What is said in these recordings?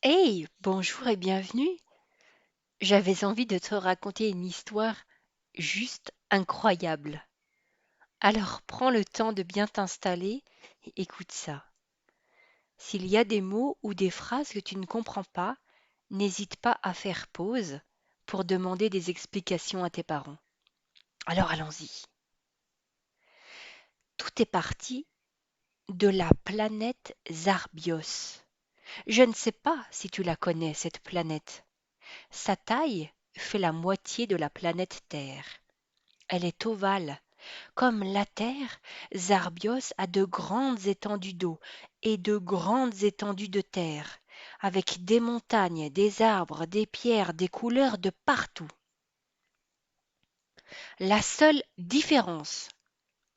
Hey, bonjour et bienvenue. J'avais envie de te raconter une histoire juste incroyable. Alors prends le temps de bien t'installer et écoute ça. S'il y a des mots ou des phrases que tu ne comprends pas, n'hésite pas à faire pause pour demander des explications à tes parents. Alors allons-y. Tout est parti de la planète Zarbios. Je ne sais pas si tu la connais, cette planète. Sa taille fait la moitié de la planète Terre. Elle est ovale. Comme la Terre, Zarbios a de grandes étendues d'eau et de grandes étendues de terre, avec des montagnes, des arbres, des pierres, des couleurs de partout. La seule différence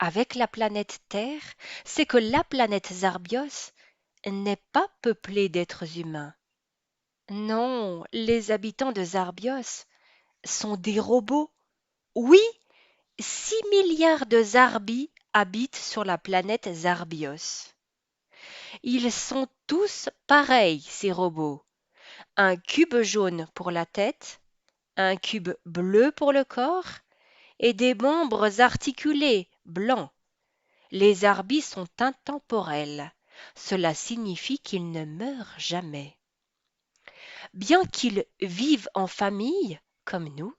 avec la planète Terre, c'est que la planète Zarbios n'est pas peuplée d'êtres humains. Non, les habitants de Zarbios sont des robots. Oui, 6 milliards de Zarbis habitent sur la planète Zarbios. Ils sont tous pareils, ces robots. Un cube jaune pour la tête, un cube bleu pour le corps et des membres articulés blancs. Les Zarbis sont intemporels. Cela signifie qu'ils ne meurent jamais. Bien qu'ils vivent en famille, comme nous,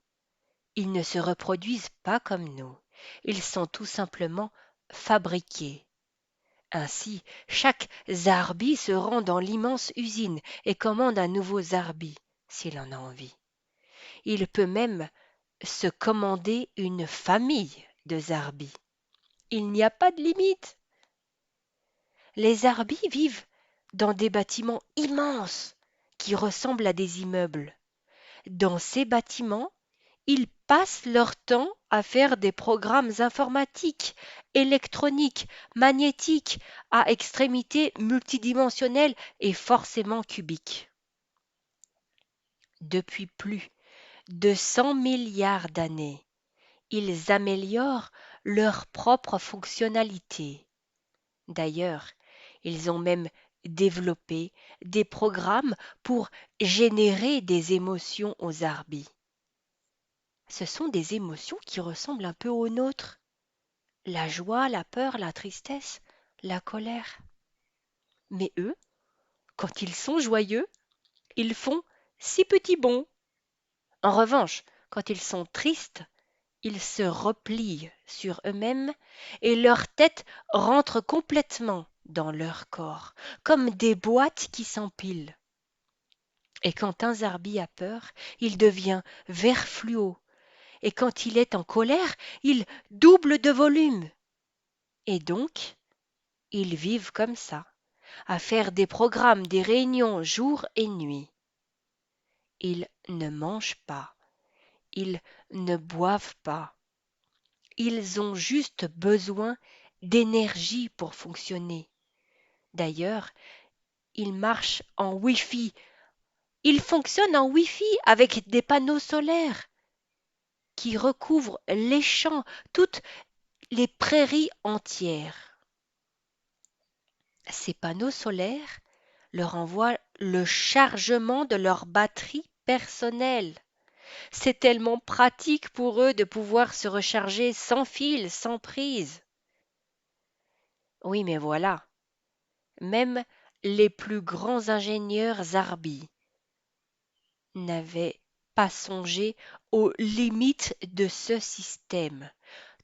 ils ne se reproduisent pas comme nous. Ils sont tout simplement fabriqués. Ainsi, chaque Zarbi se rend dans l'immense usine et commande un nouveau Zarbi, s'il en a envie. Il peut même se commander une famille de Zarbis. Il n'y a pas de limite. Les Zarbis vivent dans des bâtiments immenses qui ressemblent à des immeubles. Dans ces bâtiments, ils passent leur temps à faire des programmes informatiques, électroniques, magnétiques, à extrémités multidimensionnelles et forcément cubiques. Depuis plus de 100 milliards d'années, ils améliorent leur propre fonctionnalité. D'ailleurs, ils ont même développé des programmes pour générer des émotions aux arbis. Ce sont des émotions qui ressemblent un peu aux nôtres. La joie, la peur, la tristesse, la colère. Mais eux, quand ils sont joyeux, ils font six petits bonds. En revanche, quand ils sont tristes, ils se replient sur eux-mêmes et leur tête rentre complètement dans leur corps, comme des boîtes qui s'empilent. Et quand un zarbi a peur, il devient vert fluo, et quand il est en colère, il double de volume. Et donc, ils vivent comme ça, à faire des programmes, des réunions jour et nuit. Ils ne mangent pas, ils ne boivent pas. Ils ont juste besoin d'énergie pour fonctionner. D'ailleurs, ils marchent en Wi-Fi. Ils fonctionnent en Wi-Fi avec des panneaux solaires qui recouvrent les champs, toutes les prairies entières. Ces panneaux solaires leur envoient le chargement de leur batterie personnelle. C'est tellement pratique pour eux de pouvoir se recharger sans fil, sans prise. Oui, mais voilà, même les plus grands ingénieurs Zarbi n'avaient pas songé aux limites de ce système.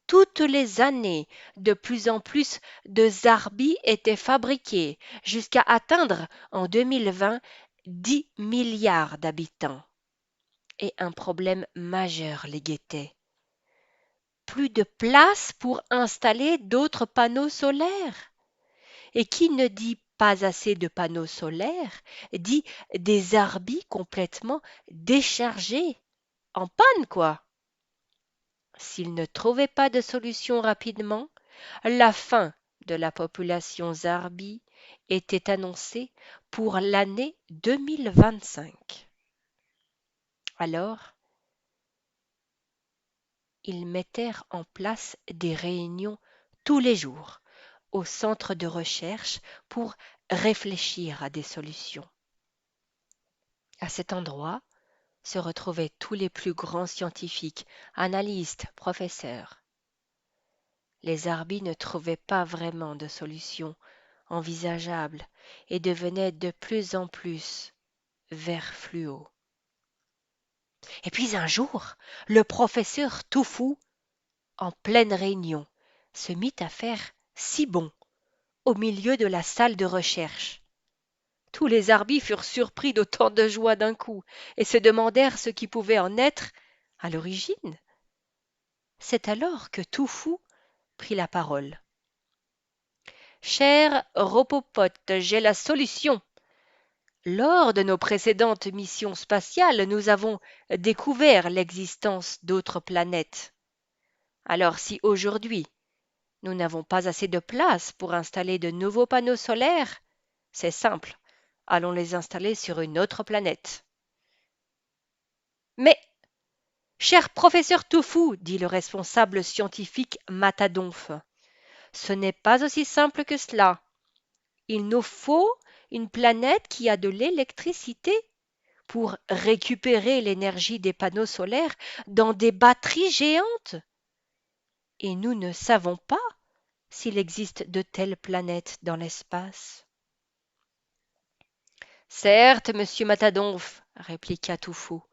Toutes les années, de plus en plus de Zarbi étaient fabriqués jusqu'à atteindre en 2020 10 milliards d'habitants. Et un problème majeur les guettait. Plus de place pour installer d'autres panneaux solaires. Et qui ne dit pas assez de panneaux solaires, dit des arbis complètement déchargés, en panne quoi. S'ils ne trouvaient pas de solution rapidement, la fin de la population zarbi était annoncée pour l'année 2025. Alors, ils mettèrent en place des réunions tous les jours au centre de recherche pour réfléchir à des solutions. À cet endroit se retrouvaient tous les plus grands scientifiques, analystes, professeurs. Les Arbis ne trouvaient pas vraiment de solution envisageable et devenaient de plus en plus vert fluo. Et puis un jour, le professeur tout fou, en pleine réunion, se mit à faire si bon au milieu de la salle de recherche. Tous les Arbis furent surpris d'autant de joie d'un coup et se demandèrent ce qui pouvait en être à l'origine. C'est alors que tout fou prit la parole. Cher Ropopote, j'ai la solution. Lors de nos précédentes missions spatiales, nous avons découvert l'existence d'autres planètes. Alors si aujourd'hui nous n'avons pas assez de place pour installer de nouveaux panneaux solaires, c'est simple, allons les installer sur une autre planète. Mais, cher professeur Toufou, dit le responsable scientifique Matadonf, ce n'est pas aussi simple que cela. Il nous faut une planète qui a de l'électricité pour récupérer l'énergie des panneaux solaires dans des batteries géantes. Et nous ne savons pas s'il existe de telles planètes dans l'espace. Certes, monsieur Matadonf, répliqua Toufou.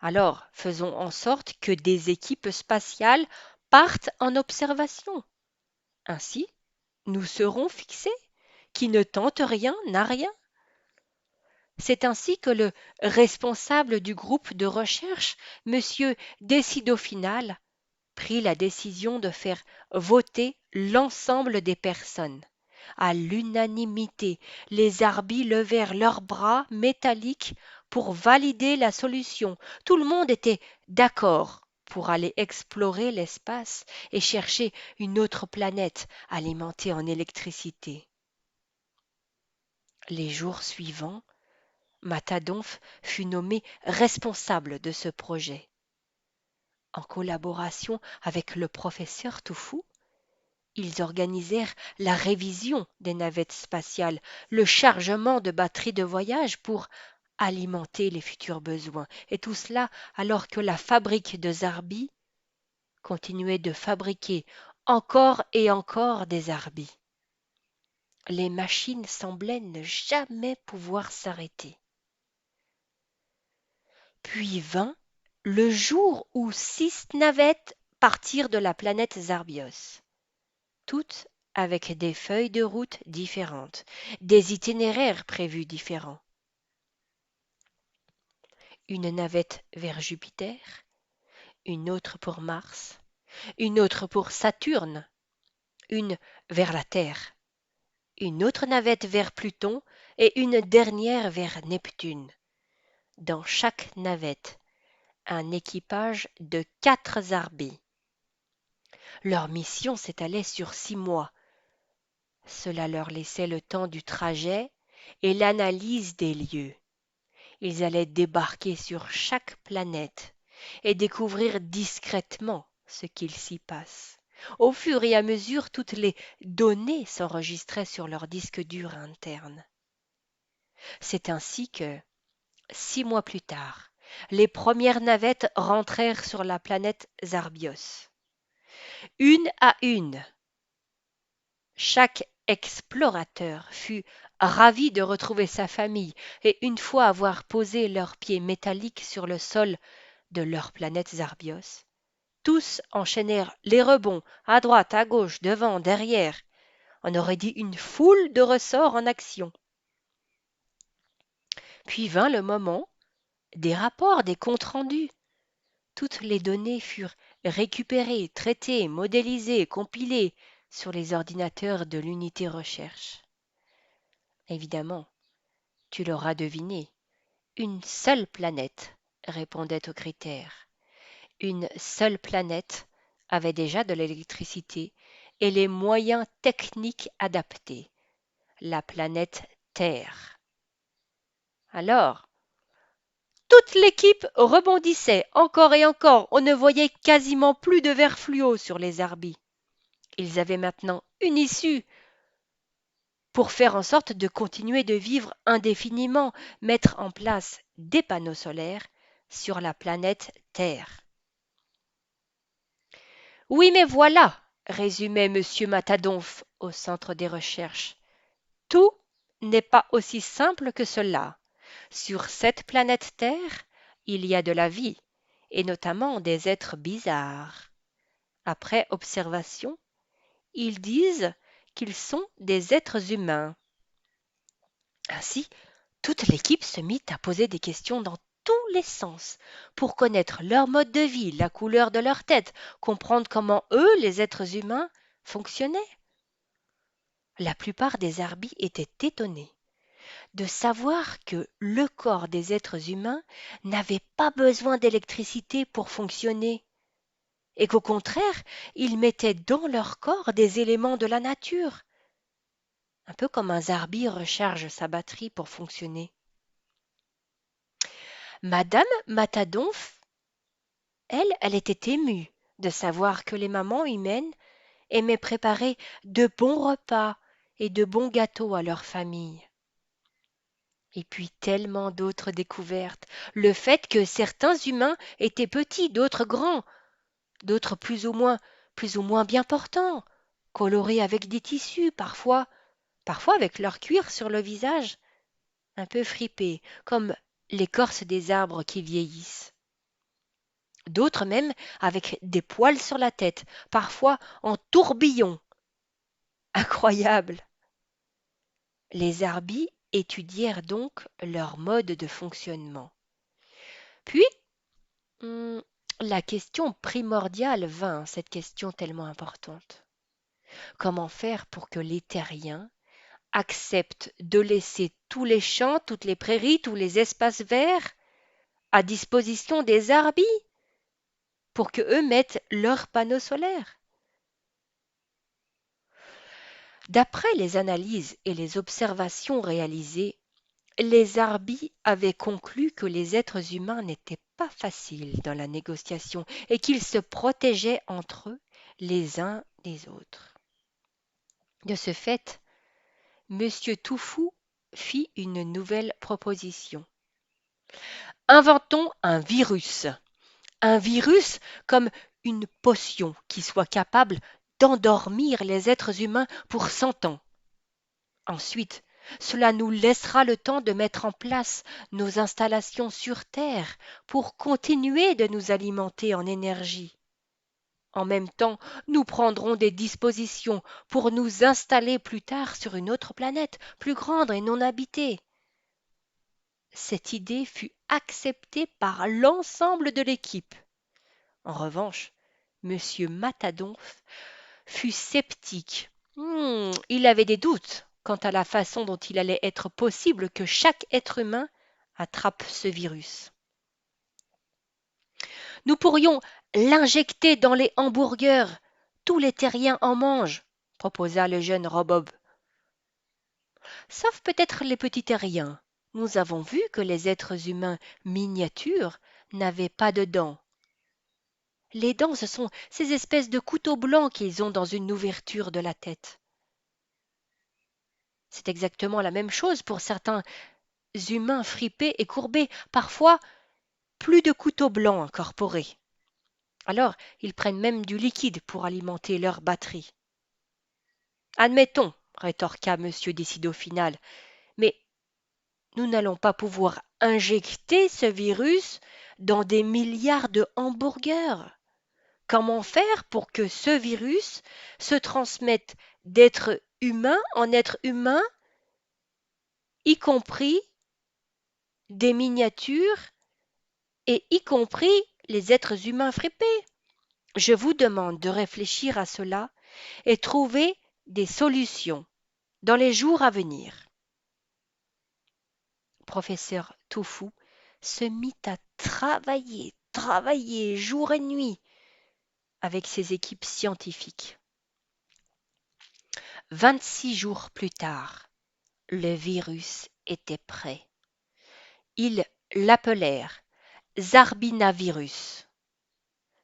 Alors, faisons en sorte que des équipes spatiales partent en observation. Ainsi, nous serons fixés. Qui ne tente rien n'a rien. C'est ainsi que le responsable du groupe de recherche, monsieur Décidofinal, prit la décision de faire voter l'ensemble des personnes. À l'unanimité, les Arbis levèrent leurs bras métalliques pour valider la solution. Tout le monde était d'accord pour aller explorer l'espace et chercher une autre planète alimentée en électricité. Les jours suivants, Matadonf fut nommé responsable de ce projet. En collaboration avec le professeur Toufou, ils organisèrent la révision des navettes spatiales, le chargement de batteries de voyage pour alimenter les futurs besoins. Et tout cela alors que la fabrique de Zarbi continuait de fabriquer encore et encore des Arbis. Les machines semblaient ne jamais pouvoir s'arrêter. Puis vint le jour où 6 navettes partirent de la planète Zarbios, toutes avec des feuilles de route différentes, des itinéraires prévus différents. Une navette vers Jupiter, une autre pour Mars, une autre pour Saturne, une vers la Terre, une autre navette vers Pluton et une dernière vers Neptune. Dans chaque navette, un équipage de 4 Arbis. Leur mission s'étalait sur 6 mois. Cela leur laissait le temps du trajet et l'analyse des lieux. Ils allaient débarquer sur chaque planète et découvrir discrètement ce qu'il s'y passe. Au fur et à mesure, toutes les données s'enregistraient sur leur disque dur interne. C'est ainsi que, 6 mois plus tard, les premières navettes rentrèrent sur la planète Zarbios. Une à une, chaque explorateur fut ravi de retrouver sa famille et une fois avoir posé leurs pieds métalliques sur le sol de leur planète Zarbios, tous enchaînèrent les rebonds à droite, à gauche, devant, derrière. On aurait dit une foule de ressorts en action. Puis vint le moment des rapports, des comptes rendus. Toutes les données furent récupérées, traitées, modélisées, compilées sur les ordinateurs de l'unité recherche. Évidemment, tu l'auras deviné, une seule planète répondait aux critères. Une seule planète avait déjà de l'électricité et les moyens techniques adaptés, la planète Terre. Alors, toute l'équipe rebondissait encore et encore, on ne voyait quasiment plus de verre fluo sur les Arbis. Ils avaient maintenant une issue, pour faire en sorte de continuer de vivre indéfiniment, mettre en place des panneaux solaires sur la planète Terre. Oui, mais voilà, résumait monsieur Matadonf au centre des recherches. Tout n'est pas aussi simple que cela. Sur cette planète Terre, il y a de la vie, et notamment des êtres bizarres. Après observation, ils disent qu'ils sont des êtres humains. Ainsi, toute l'équipe se mit à poser des questions dans tous les sens pour connaître leur mode de vie, la couleur de leur tête, comprendre comment eux, les êtres humains, fonctionnaient. La plupart des Arbis étaient étonnés de savoir que le corps des êtres humains n'avait pas besoin d'électricité pour fonctionner, et qu'au contraire, ils mettaient dans leur corps des éléments de la nature, un peu comme un Zarbi recharge sa batterie pour fonctionner. Madame Matadonf, elle était émue de savoir que les mamans humaines aimaient préparer de bons repas et de bons gâteaux à leur famille. Et puis tellement d'autres découvertes. Le fait que certains humains étaient petits, d'autres grands, d'autres plus ou moins bien portants, colorés avec des tissus, parfois avec leur cuir sur le visage, un peu fripé, comme l'écorce des arbres qui vieillissent. D'autres même avec des poils sur la tête, parfois en tourbillon. Incroyable! Les Arbis étudièrent donc leur mode de fonctionnement. Puis, hum, la question primordiale vint, cette question tellement importante. Comment faire pour que les terriens acceptent de laisser tous les champs, toutes les prairies, tous les espaces verts à disposition des Arbis pour que eux mettent leurs panneaux solaires? D'après les analyses et les observations réalisées, les Arbis avaient conclu que les êtres humains n'étaient pas faciles dans la négociation et qu'ils se protégeaient entre eux les uns des autres. De ce fait, Monsieur Toufou fit une nouvelle proposition. Inventons un virus comme une potion qui soit capable d'endormir les êtres humains pour 100 ans. Ensuite, cela nous laissera le temps de mettre en place nos installations sur Terre pour continuer de nous alimenter en énergie. En même temps, nous prendrons des dispositions pour nous installer plus tard sur une autre planète, plus grande et non habitée. Cette idée fut acceptée par l'ensemble de l'équipe. En revanche, monsieur Matadonf fut sceptique. Il avait des doutes quant à la façon dont il allait être possible que chaque être humain attrape ce virus. Nous pourrions l'injecter dans les hamburgers. Tous les terriens en mangent, proposa le jeune Robob. Sauf peut-être les petits terriens. Nous avons vu que les êtres humains miniatures n'avaient pas de dents. Les dents, ce sont ces espèces de couteaux blancs qu'ils ont dans une ouverture de la tête. C'est exactement la même chose pour certains humains fripés et courbés, parfois plus de couteaux blancs incorporés. Alors, ils prennent même du liquide pour alimenter leur batterie. Admettons, rétorqua monsieur Décido-Final, mais nous n'allons pas pouvoir injecter ce virus dans des milliards de hamburgers. Comment faire pour que ce virus se transmette d'être humain en être humain, y compris des miniatures et y compris les êtres humains fripés? Je vous demande de réfléchir à cela et trouver des solutions dans les jours à venir. Professeur Tofu se mit à travailler jour et nuit avec ses équipes scientifiques. 26 jours plus tard, le virus était prêt. Ils l'appelèrent Zarbinavirus.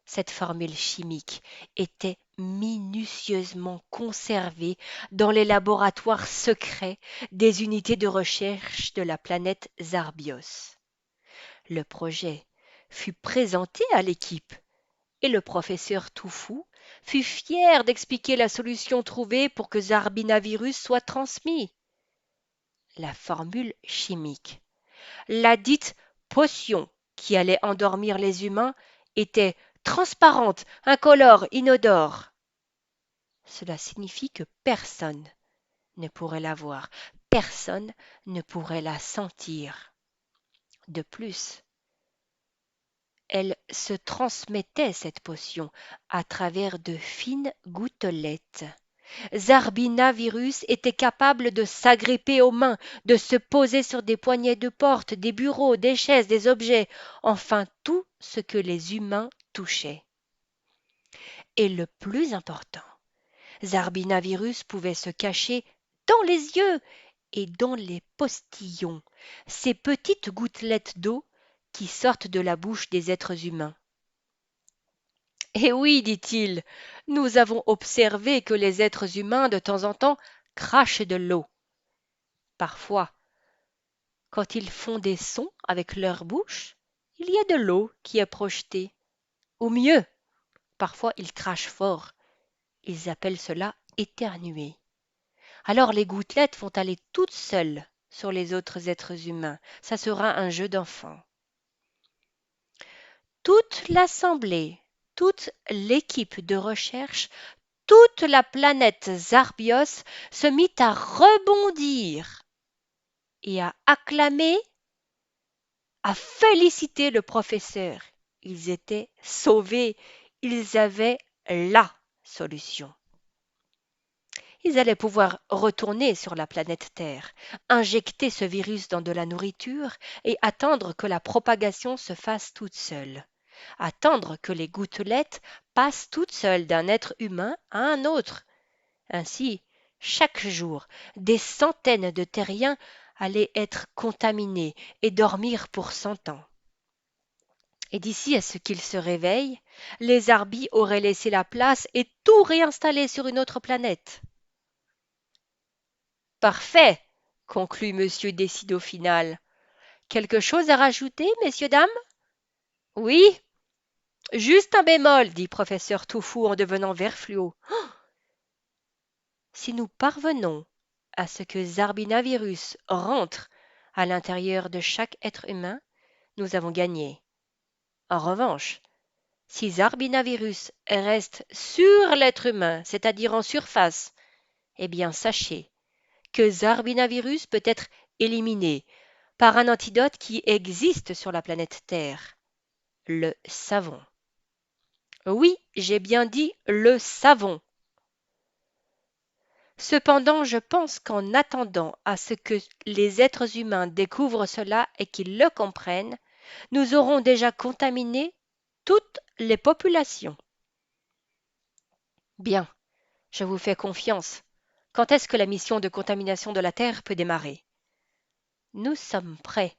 Cette formule chimique était minutieusement conservés dans les laboratoires secrets des unités de recherche de la planète Zarbios. Le projet fut présenté à l'équipe et le professeur Toufou fut fier d'expliquer la solution trouvée pour que Zarbinavirus soit transmis. La formule chimique, la dite potion qui allait endormir les humains, était transparente, incolore, inodore. Cela signifie que personne ne pourrait la voir, personne ne pourrait la sentir. De plus, elle se transmettait, cette potion, à travers de fines gouttelettes. Zarbinavirus était capable de s'agripper aux mains, de se poser sur des poignées de porte, des bureaux, des chaises, des objets, enfin tout ce que les humains touchaient. Et le plus important, Zarbinavirus pouvait se cacher dans les yeux et dans les postillons, ces petites gouttelettes d'eau qui sortent de la bouche des êtres humains. Eh oui, dit-il, nous avons observé que les êtres humains, de temps en temps, crachent de l'eau. Parfois, quand ils font des sons avec leur bouche, il y a de l'eau qui est projetée. Ou mieux, parfois ils crachent fort. Ils appellent cela éternuer. Alors les gouttelettes vont aller toutes seules sur les autres êtres humains. Ça sera un jeu d'enfant. Toute l'assemblée, toute l'équipe de recherche, toute la planète Zarbios se mit à rebondir et à acclamer, à féliciter le professeur. Ils étaient sauvés, ils avaient la solution. Ils allaient pouvoir retourner sur la planète Terre, injecter ce virus dans de la nourriture et attendre que la propagation se fasse toute seule. Attendre que les gouttelettes passent toutes seules d'un être humain à un autre. Ainsi, chaque jour, des centaines de terriens allaient être contaminés et dormir pour 100 ans. Et d'ici à ce qu'ils se réveillent, les Arbis auraient laissé la place et tout réinstallé sur une autre planète. Parfait, conclut Monsieur Décideau-Final. Quelque chose à rajouter, messieurs, dames? Oui, juste un bémol, dit professeur Toufou en devenant vert fluo. Si nous parvenons à ce que Zarbinavirus rentre à l'intérieur de chaque être humain, nous avons gagné. En revanche, si Zarbinavirus reste sur l'être humain, c'est-à-dire en surface, eh bien sachez que Zarbinavirus peut être éliminé par un antidote qui existe sur la planète Terre, le savon. Oui, j'ai bien dit le savon. Cependant, je pense qu'en attendant à ce que les êtres humains découvrent cela et qu'ils le comprennent, nous aurons déjà contaminé toutes les populations. Bien, je vous fais confiance. Quand est-ce que la mission de contamination de la Terre peut démarrer? Nous sommes prêts.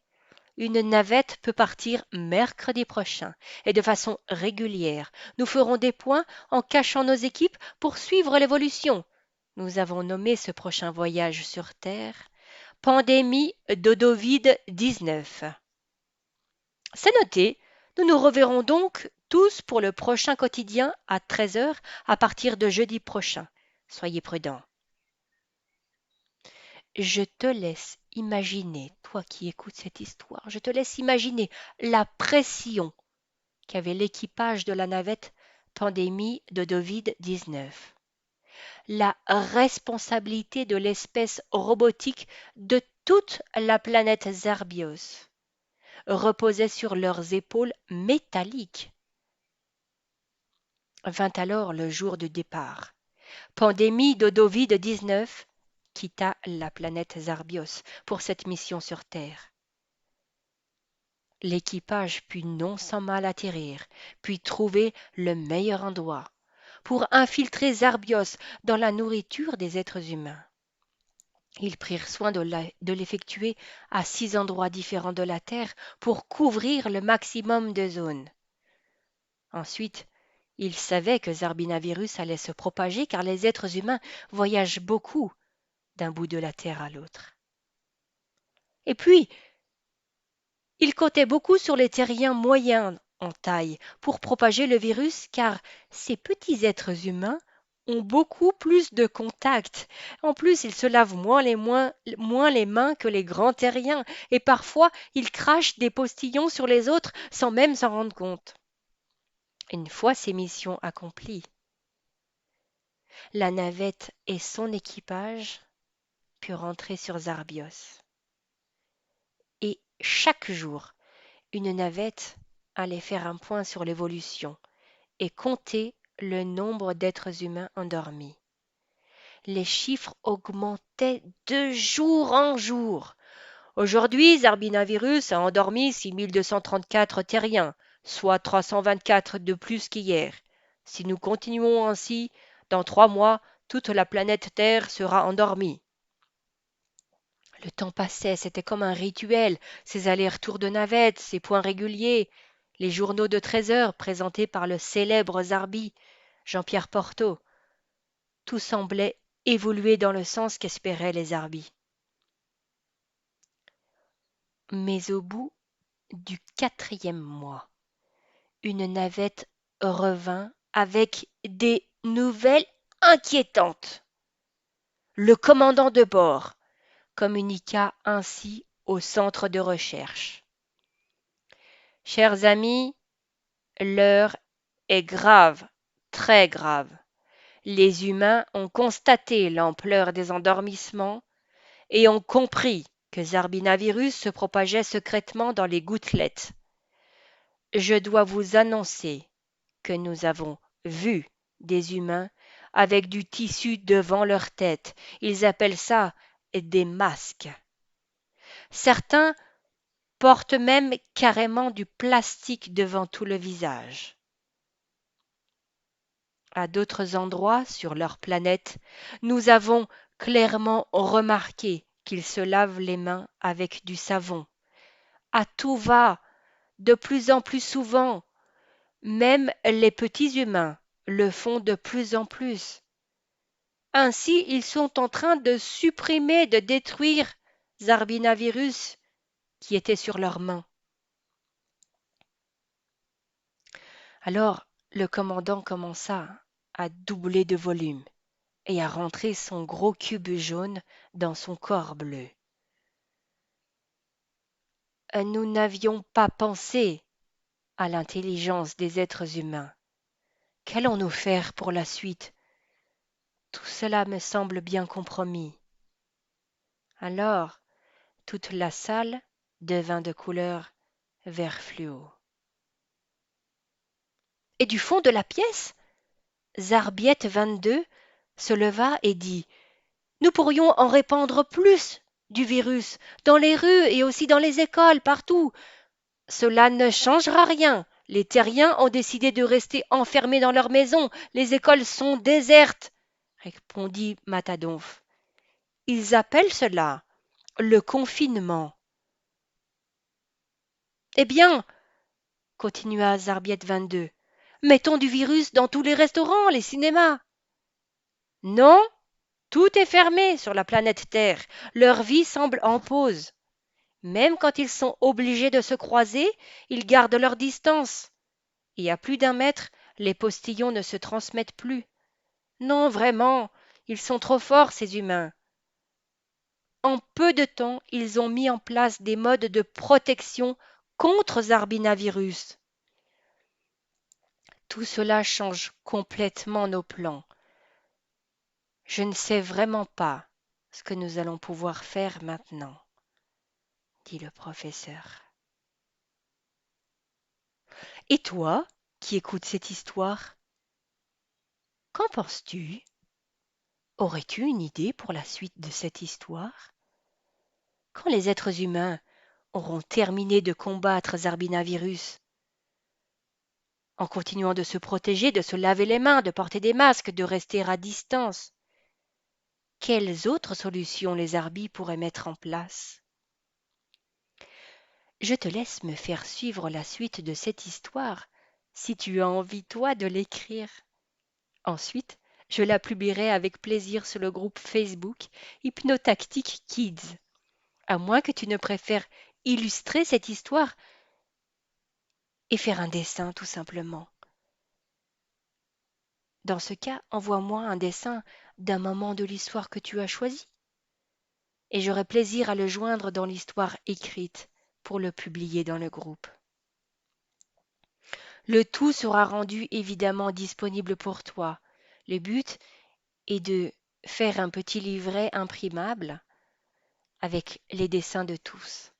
Une navette peut partir mercredi prochain et de façon régulière. Nous ferons des points en cachant nos équipes pour suivre l'évolution. Nous avons nommé ce prochain voyage sur Terre Pandémie d'Odovid-19. C'est noté. Nous nous reverrons donc tous pour le prochain quotidien à 13 heures à partir de jeudi prochain. Soyez prudents. Je te laisse imaginer, toi qui écoutes cette histoire, je te laisse imaginer la pression qu'avait l'équipage de la navette Pandémie d'Odovid-19. La responsabilité de l'espèce robotique de toute la planète Zarbios reposait sur leurs épaules métalliques. Vint alors le jour du départ. Pandémie d'Odovid-19 quitta la planète Zarbios pour cette mission sur Terre. L'équipage put non sans mal atterrir, puis trouver le meilleur endroit pour infiltrer Zarbios dans la nourriture des êtres humains. Ils prirent soin de l'effectuer à 6 endroits différents de la Terre pour couvrir le maximum de zones. Ensuite, Il savait que Zarbinavirus allait se propager car les êtres humains voyagent beaucoup d'un bout de la Terre à l'autre. Et puis, il comptait beaucoup sur les terriens moyens en taille pour propager le virus car ces petits êtres humains ont beaucoup plus de contacts. En plus, ils se lavent moins les mains que les grands terriens et parfois ils crachent des postillons sur les autres sans même s'en rendre compte. Une fois ces missions accomplies, la navette et son équipage purent rentrer sur Zarbios. Et chaque jour, une navette allait faire un point sur l'évolution et compter le nombre d'êtres humains endormis. Les chiffres augmentaient de jour en jour. Aujourd'hui, Zarbinavirus a endormi 6234 terriens, soit 324 de plus qu'hier. Si nous continuons ainsi, dans 3 mois, toute la planète Terre sera endormie. Le temps passait, c'était comme un rituel, ces allers-retours de navettes, ces points réguliers, les journaux de 13 heures présentés par le célèbre Zarbi, Jean-Pierre Porto. Tout semblait évoluer dans le sens qu'espéraient les Zarbis. Mais au bout du 4e mois, une navette revint avec des nouvelles inquiétantes. Le commandant de bord communiqua ainsi au centre de recherche. Chers amis, l'heure est grave, très grave. Les humains ont constaté l'ampleur des endormissements et ont compris que Zarbinavirus se propageait secrètement dans les gouttelettes. Je dois vous annoncer que nous avons vu des humains avec du tissu devant leur tête. Ils appellent ça des masques. Certains portent même carrément du plastique devant tout le visage. À d'autres endroits sur leur planète, nous avons clairement remarqué qu'ils se lavent les mains avec du savon. À tout va, de plus en plus souvent, même les petits humains le font de plus en plus. Ainsi, ils sont en train de supprimer, de détruire Zarbinavirus qui était sur leurs mains. Alors, le commandant commença à doubler de volume et à rentrer son gros cube jaune dans son corps bleu. Nous n'avions pas pensé à l'intelligence des êtres humains. Qu'allons-nous faire pour la suite? Tout cela me semble bien compromis. Alors, toute la salle devint de couleur vert fluo. Et du fond de la pièce, Zarbiette 22 se leva et dit: nous pourrions en répandre plus du virus, dans les rues et aussi dans les écoles, partout. Cela ne changera rien. Les terriens ont décidé de rester enfermés dans leur maison. Les écoles sont désertes, répondit Matadonf. Ils appellent cela le confinement. Eh bien, continua Zarbiette 22, mettons du virus dans tous les restaurants, les cinémas. Non, tout est fermé sur la planète Terre. Leur vie semble en pause. Même quand ils sont obligés de se croiser, ils gardent leur distance. Et à plus d'1 mètre, les postillons ne se transmettent plus. Non, vraiment, ils sont trop forts, ces humains. En peu de temps, ils ont mis en place des modes de protection contre Zarbinavirus. Tout cela change complètement nos plans. Je ne sais vraiment pas ce que nous allons pouvoir faire maintenant, dit le professeur. Et toi, qui écoutes cette histoire, qu'en penses-tu? Aurais-tu une idée pour la suite de cette histoire? Quand les êtres humains auront terminé de combattre Zarbinavirus, en continuant de se protéger, de se laver les mains, de porter des masques, de rester à distance, quelles autres solutions les Zarbis pourraient mettre en place? Je te laisse me faire suivre la suite de cette histoire si tu as envie, toi, de l'écrire. Ensuite, je la publierai avec plaisir sur le groupe Facebook Hypnotactique Kids, à moins que tu ne préfères illustrer cette histoire et faire un dessin tout simplement. Dans ce cas, envoie-moi un dessin d'un moment de l'histoire que tu as choisi, et j'aurai plaisir à le joindre dans l'histoire écrite pour le publier dans le groupe. Le tout sera rendu évidemment disponible pour toi. Le but est de faire un petit livret imprimable avec les dessins de tous.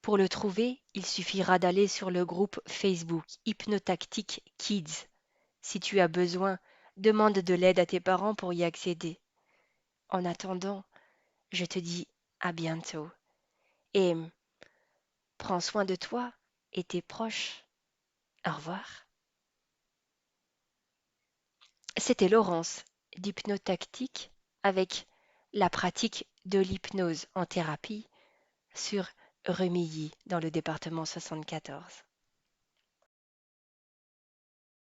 Pour le trouver, il suffira d'aller sur le groupe Facebook Hypnotactique Kids. Si tu as besoin, demande de l'aide à tes parents pour y accéder. En attendant, je te dis à bientôt et prends soin de toi et tes proches. Au revoir. C'était Laurence d'Hypnotactique avec la pratique de l'hypnose en thérapie sur Remilly dans le département 74.